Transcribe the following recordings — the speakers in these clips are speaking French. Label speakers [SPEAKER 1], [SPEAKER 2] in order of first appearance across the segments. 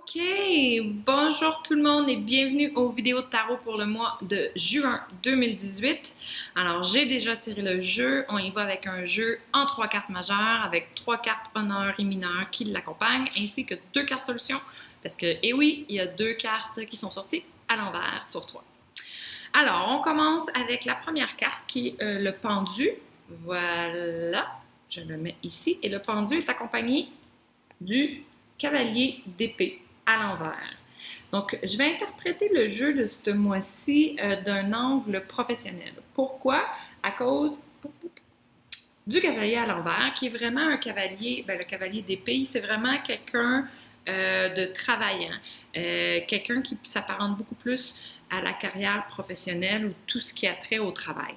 [SPEAKER 1] Ok, bonjour tout le monde et bienvenue aux vidéos de tarot pour le mois de juin 2018. Alors, j'ai déjà tiré le jeu. On y va avec un jeu en 3 cartes majeures avec 3 cartes honneurs et mineurs qui l'accompagnent ainsi que 2 cartes solutions parce que, eh oui, il y a 2 cartes qui sont sorties à l'envers sur 3. Alors, on commence avec la première carte qui est le pendu. Voilà, je le mets ici et le pendu est accompagné du cavalier d'épée à l'envers. Donc, je vais interpréter le jeu de ce mois-ci d'un angle professionnel. Pourquoi? À cause du cavalier à l'envers, qui est vraiment un cavalier, le cavalier d'épée, c'est vraiment quelqu'un de travaillant, quelqu'un qui s'apparente beaucoup plus à la carrière professionnelle ou tout ce qui a trait au travail.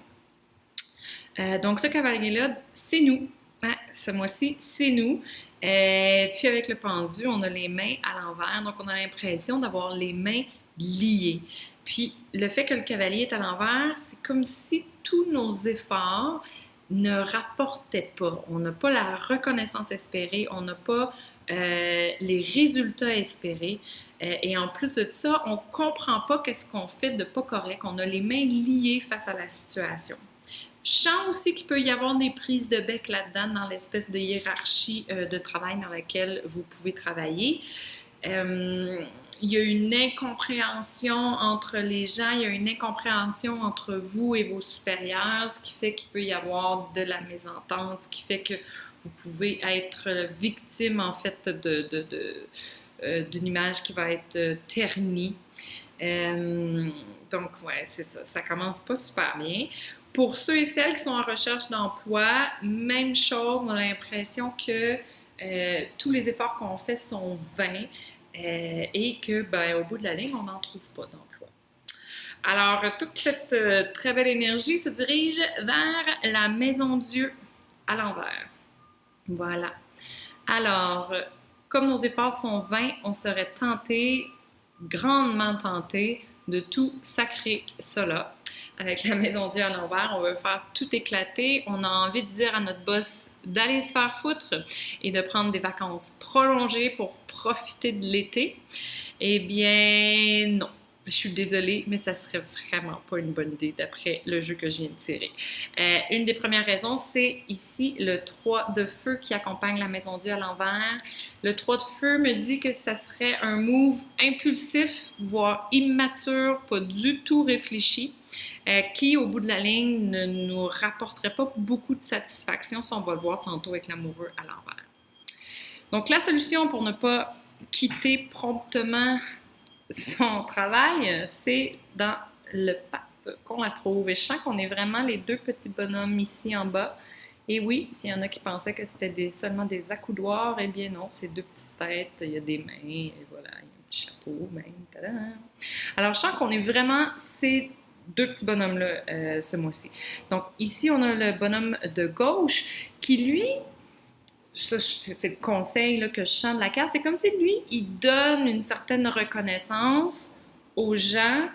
[SPEAKER 1] Donc, ce cavalier-là, c'est nous. Hein, ce mois-ci, c'est nous. Puis avec le pendu, on a les mains à l'envers, donc on a l'impression d'avoir les mains liées. Puis le fait que le cavalier est à l'envers, c'est comme si tous nos efforts ne rapportaient pas. On n'a pas la reconnaissance espérée, on n'a pas les résultats espérés. Et en plus de ça, on ne comprend pas qu'est-ce qu'on fait de pas correct. On a les mains liées face à la situation. Je sens aussi qu'il peut y avoir des prises de bec là-dedans dans l'espèce de hiérarchie de travail dans laquelle vous pouvez travailler. Il y a une incompréhension entre les gens, il y a une incompréhension entre vous et vos supérieurs, ce qui fait qu'il peut y avoir de la mésentente, ce qui fait que vous pouvez être victime en fait d'une image qui va être ternie. Donc, ouais, c'est ça. Ça commence pas super bien. Pour ceux et celles qui sont en recherche d'emploi, même chose, on a l'impression que tous les efforts qu'on fait sont vains et que, au bout de la ligne, on n'en trouve pas d'emploi. Alors, toute cette très belle énergie se dirige vers la maison Dieu à l'envers. Voilà. Alors, comme nos efforts sont vains, on serait tenté, grandement tenté, de tout sacrer cela. Avec la maison Dieu à l'envers, on veut faire tout éclater. On a envie de dire à notre boss d'aller se faire foutre et de prendre des vacances prolongées pour profiter de l'été. Eh bien, non. Je suis désolée, mais ça serait vraiment pas une bonne idée d'après le jeu que je viens de tirer. Une des premières raisons, c'est ici le 3 de feu qui accompagne la maison Dieu à l'envers. Le 3 de feu me dit que ça serait un move impulsif, voire immature, pas du tout réfléchi, qui, au bout de la ligne, ne nous rapporterait pas beaucoup de satisfaction, si on va le voir tantôt avec l'amoureux à l'envers. Donc, la solution pour ne pas quitter promptement son travail, c'est dans le pape qu'on la trouve. Et je sens qu'on est vraiment les 2 petits bonhommes ici en bas. Et oui, s'il y en a qui pensaient que c'était seulement des accoudoirs, eh bien non, c'est 2 petites têtes, il y a des mains, et voilà, il y a un petit chapeau, même. Tadam! Alors, je sens qu'on est vraiment ces 2 petits bonhommes-là ce mois-ci. Donc, ici, on a le bonhomme de gauche qui, lui, ça, c'est le conseil là, que je sens de la carte, c'est comme si lui, il donne une certaine reconnaissance aux gens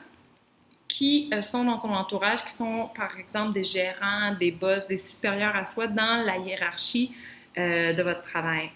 [SPEAKER 1] qui sont dans son entourage, qui sont par exemple des gérants, des boss, des supérieurs à soi dans la hiérarchie de votre travail.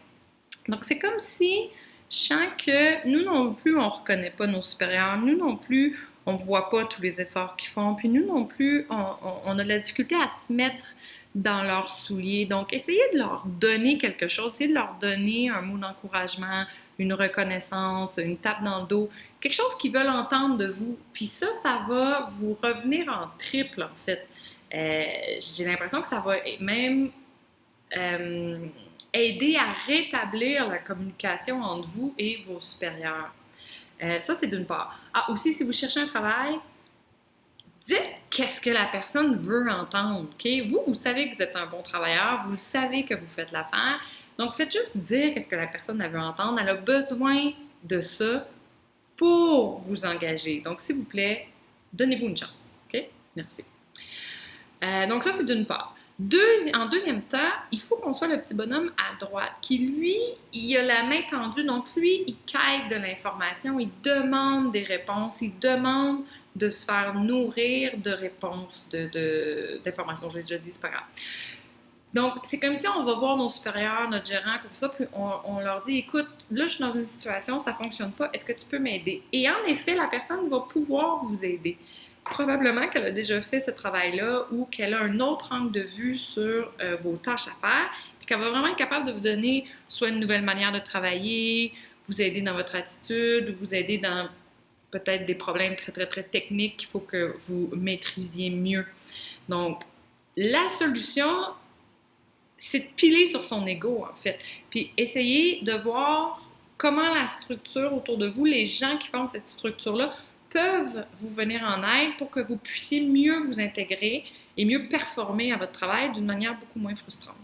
[SPEAKER 1] Donc c'est comme si je sens que nous non plus, on ne reconnaît pas nos supérieurs, nous non plus, on ne voit pas tous les efforts qu'ils font, puis nous non plus, on a de la difficulté à se mettre dans leurs souliers. Donc, essayez de leur donner quelque chose, essayez de leur donner un mot d'encouragement, une reconnaissance, une tape dans le dos, quelque chose qu'ils veulent entendre de vous. Puis ça va vous revenir en triple, en fait. J'ai l'impression que ça va même aider à rétablir la communication entre vous et vos supérieurs. Ça, c'est d'une part. Ah, aussi, si vous cherchez un travail, dites qu'est-ce que la personne veut entendre, OK? Vous savez que vous êtes un bon travailleur, vous savez que vous faites l'affaire, donc faites juste dire qu'est-ce que la personne veut entendre. Elle a besoin de ça pour vous engager. Donc, s'il vous plaît, donnez-vous une chance, OK? Merci. Donc, ça, c'est d'une part. En deuxième temps, il faut qu'on soit le petit bonhomme à droite qui, lui, il a la main tendue. Donc, lui, il quête de l'information, il demande des réponses, il demande de se faire nourrir de réponses, d'informations. Je l'ai déjà dit, c'est pas grave. Donc, c'est comme si on va voir nos supérieurs, notre gérant, comme ça, puis on leur dit, écoute, là, je suis dans une situation, ça ne fonctionne pas, est-ce que tu peux m'aider? Et en effet, la personne va pouvoir vous aider. Probablement qu'elle a déjà fait ce travail-là ou qu'elle a un autre angle de vue sur vos tâches à faire, puis qu'elle va vraiment être capable de vous donner soit une nouvelle manière de travailler, vous aider dans votre attitude, vous aider dans peut-être des problèmes très, très, très techniques qu'il faut que vous maîtrisiez mieux. Donc, la solution, c'est de piler sur son ego, en fait. Puis essayer de voir comment la structure autour de vous, les gens qui forment cette structure-là, peuvent vous venir en aide pour que vous puissiez mieux vous intégrer et mieux performer à votre travail d'une manière beaucoup moins frustrante.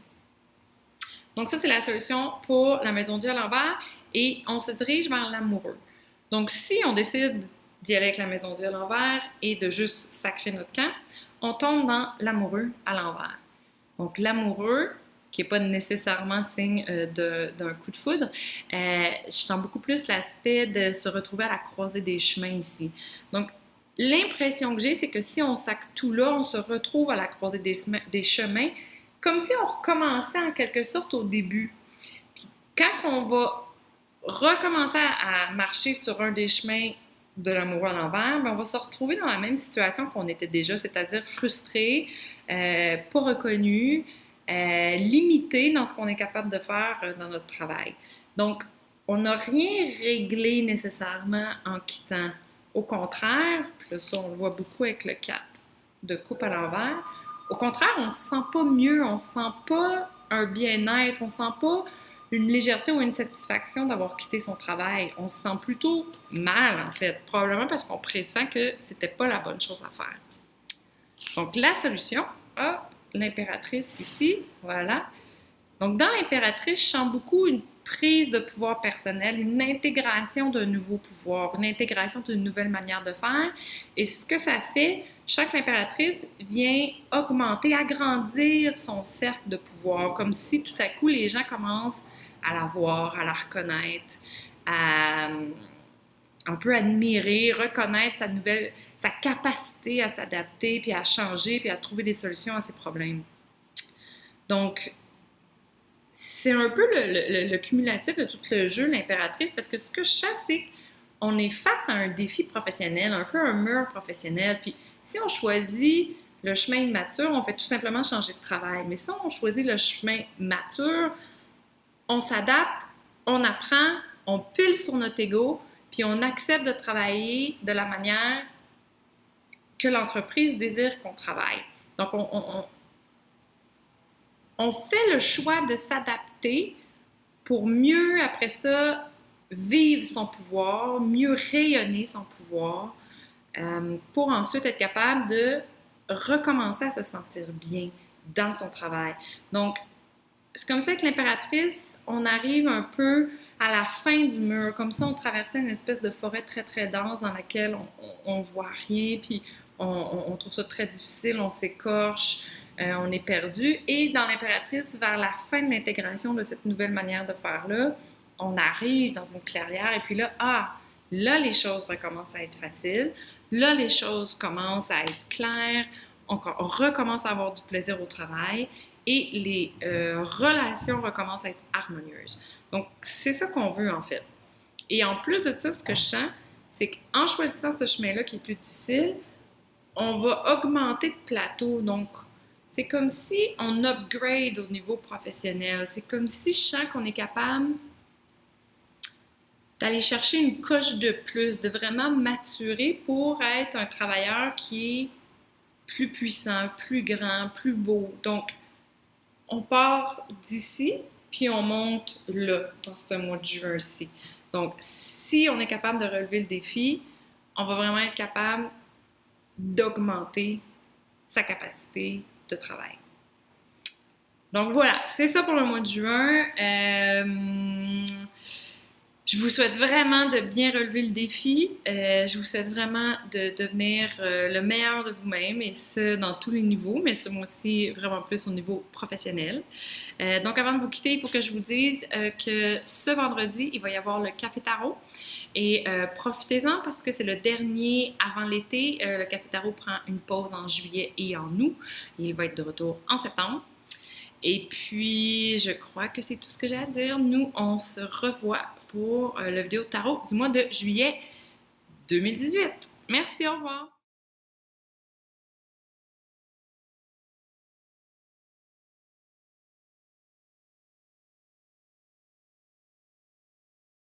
[SPEAKER 1] Donc ça, c'est la solution pour la maison Dieu à l'envers et on se dirige vers l'amoureux. Donc si on décide d'y aller avec la maison Dieu à l'envers et de juste sacrer notre camp, on tombe dans l'amoureux à l'envers. Donc l'amoureux, qui n'est pas nécessairement signe d'un coup de foudre, je sens beaucoup plus l'aspect de se retrouver à la croisée des chemins ici. Donc, l'impression que j'ai, c'est que si on sac tout là, on se retrouve à la croisée des chemins, comme si on recommençait en quelque sorte au début. Puis, quand on va recommencer à marcher sur un des chemins de l'amoureux à l'envers, on va se retrouver dans la même situation qu'on était déjà, c'est-à-dire frustré, pas reconnu, limité dans ce qu'on est capable de faire dans notre travail. Donc, on n'a rien réglé nécessairement en quittant. Au contraire, puis là, ça, on le voit beaucoup avec le 4 de coupe à l'envers, au contraire, on ne se sent pas mieux, on ne sent pas un bien-être, on ne sent pas une légèreté ou une satisfaction d'avoir quitté son travail. On se sent plutôt mal, en fait, probablement parce qu'on pressent que c'était pas la bonne chose à faire. Donc, la solution, hop, l'impératrice ici, voilà. Donc, dans l'impératrice, je sens beaucoup une prise de pouvoir personnel, une intégration d'un nouveau pouvoir, une intégration d'une nouvelle manière de faire. Et ce que ça fait, chaque impératrice vient augmenter, agrandir son cercle de pouvoir, comme si tout à coup les gens commencent à la voir, à la reconnaître, à un peu admirer, reconnaître sa capacité à s'adapter, puis à changer, puis à trouver des solutions à ses problèmes. Donc, c'est un peu le cumulatif de tout le jeu, l'impératrice, parce que ce que je sens, c'est qu'on est face à un défi professionnel, un peu un mur professionnel. Puis si on choisit le chemin immature, on fait tout simplement changer de travail. Mais si on choisit le chemin mature, on s'adapte, on apprend, on pile sur notre ego, puis on accepte de travailler de la manière que l'entreprise désire qu'on travaille. Donc, on fait le choix de s'adapter pour mieux, après ça, vivre son pouvoir, mieux rayonner son pouvoir, pour ensuite être capable de recommencer à se sentir bien dans son travail. Donc, c'est comme ça que l'impératrice, on arrive un peu à la fin du mur, comme ça on traversait une espèce de forêt très très dense dans laquelle on voit rien, puis on trouve ça très difficile, on s'écorche, on est perdu. Et dans l'impératrice, vers la fin de l'intégration de cette nouvelle manière de faire-là, on arrive dans une clairière et puis là, là les choses recommencent à être faciles, là les choses commencent à être claires, on recommence à avoir du plaisir au travail et les relations recommencent à être harmonieuses. Donc, c'est ça qu'on veut en fait. Et en plus de ça, ce que je sens, c'est qu'en choisissant ce chemin-là qui est plus difficile, on va augmenter de plateau. Donc, c'est comme si on upgrade au niveau professionnel. C'est comme si je sens qu'on est capable d'aller chercher une coche de plus, de vraiment maturer pour être un travailleur qui est plus puissant, plus grand, plus beau. Donc, on part d'ici, puis on monte là, dans ce mois de juin-ci. Donc, si on est capable de relever le défi, on va vraiment être capable d'augmenter sa capacité de travail. Donc voilà, c'est ça pour le mois de juin. Je vous souhaite vraiment de bien relever le défi. Je vous souhaite vraiment de devenir le meilleur de vous-même, et ce, dans tous les niveaux, mais ce mois-ci, vraiment plus au niveau professionnel. Donc, avant de vous quitter, il faut que je vous dise que ce vendredi, il va y avoir le Café Tarot. Et profitez-en parce que c'est le dernier avant l'été. Le Café Tarot prend une pause en juillet et en août. Et il va être de retour en septembre. Et puis, je crois que c'est tout ce que j'ai à dire. Nous, on se revoit pour la vidéo tarot du mois de juillet 2018. Merci, au revoir!